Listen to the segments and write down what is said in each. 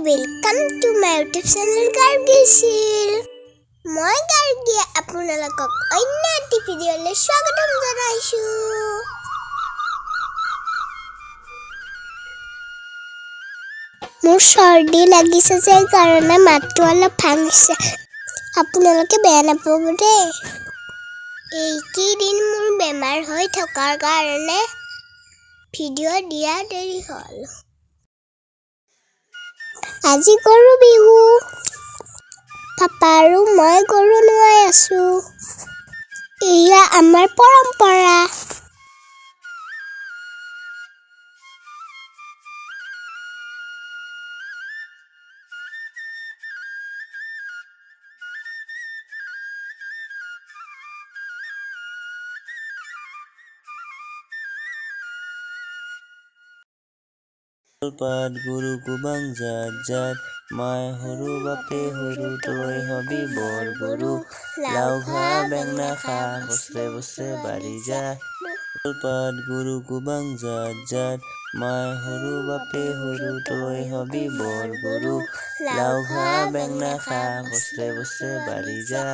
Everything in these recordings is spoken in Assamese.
welcome to my YouTube channel gargi. মই gargi আপোনালোকক অন্য এটি ভিডিঅ'লৈ স্বাগতম জনাইছো। মোৰ সৰ্দি লাগিছে যে কাৰণে মাতটো অলপ ভাঙিছে। আপোনালোকে বেয়া নাপাব দেই। এইকেইদিন মোৰ বেমাৰ হৈ থকাৰ কাৰণে ভিডিঅ' দিয়া দেৰি হ'ল। আজি গৰু বিহু। পাপা আৰু মই গৰু নোৱাই আছো। এয়া আমাৰ পৰম্পৰা। পাত গুৰু কুবাং জাত জাত মাই সৰু বাপে সৰু তই হবি বৰ গৰু লাও খা বেঙনা খা বছৰে বছৰে বাঢ়ি যা। পাত গুৰু কুবাং জাত জাত মাই সৰু বাপে সৰু তই হবি বৰ গৰু লাও খা বেঙনা খা বছৰে বছৰে বাঢ়ি যা।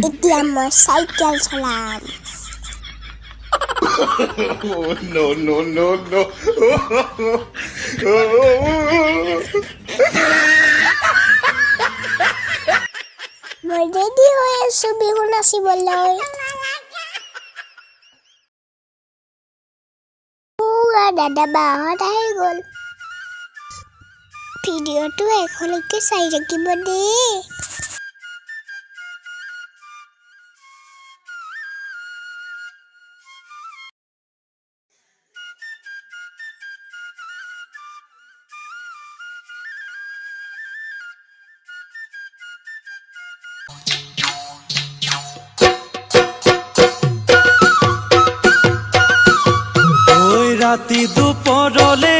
এতিয়া মই চাইকেল চলাম। No, no, no, no. মই ৰেডি হৈ আছো বিহু নাচিবলৈ। দাদা বাহঁত আহি গ'ল। ভিডিঅ'টো শেষলৈকে চাই থাকিব দেই। ৰাতি দুপৰলে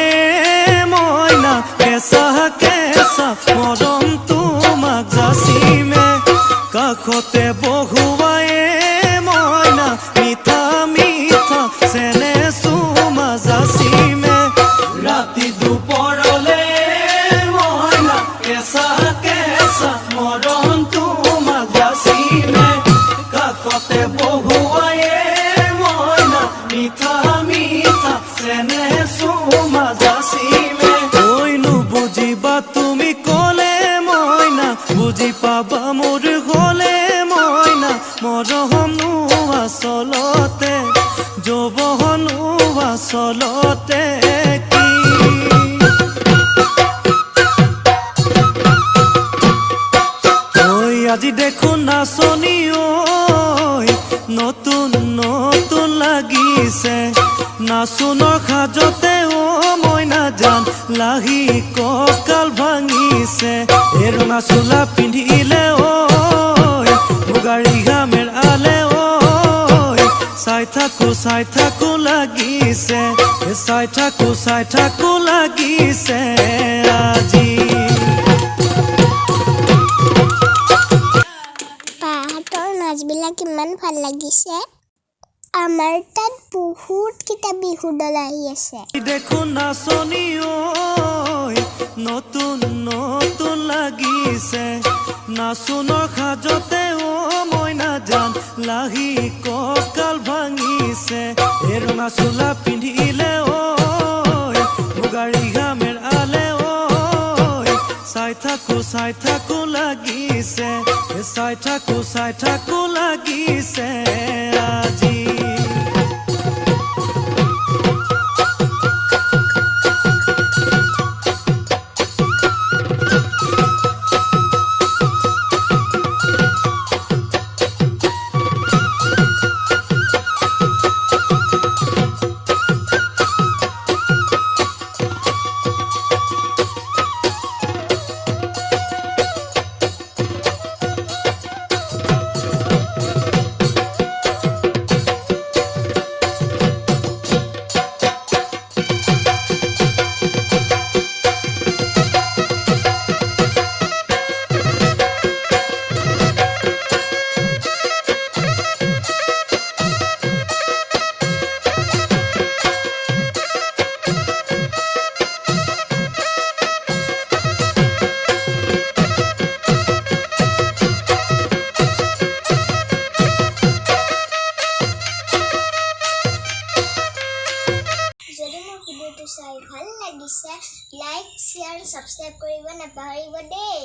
মইনা কেঁচা কেঁচা মৰম তোমাক যাচিমে কাষতে বহুৱায়ে মইনা মিঠা মিঠা চেনে চুমা যাচিমে। ৰাতি দুপৰলে মইনা কেঁচা কেঁচা মৰম তোমাক যাচিমে কাষতে বহুৱায়ে মইনা মিঠা চেনে চুমা যাচিমে। কৈনো বুজিবা তুমি ক'লে মইনা বুজি পাবা মোৰ গ'লে মইনা মৰমনো আচলতে যৌৱনো আচলতে কি। ঐ আজি দেখোন নাচনি ঐ নতুন নতুন লাগিছে নাচোনৰ সাজতে অ মইনা জান লাহি কঁকাল ভাঙিছে ৰঙা চোলা পিন্ধিলে ঐ মুগাৰী ঘামেৰ আলে ঐ চাই থাকো লাগিছে চাই থাকো লাগিছে আজি। বাহঁতৰ নাচবিলাক ইমান ভাল লাগিছে। আমাৰ তাত বহুত কেইটা বিহু দল আহি আছে। দেখোন নাচনি ঐ নতুন নতুন লাগিছে নাচোনৰ সাজতে অ মইনা জান লাহি কঁকাল ভাঙিছে ৰঙা চোলা পিন্ধিলে ঐ মুগাৰী ঘামেৰ আলে ঐ চাই থাকো লাগিছে চাই থাকো লাগিছে আজি। লাগিছে লাইক শ্বেয়াৰ ছাবস্ক্ৰাইব কৰিব নাপাহৰিব দেই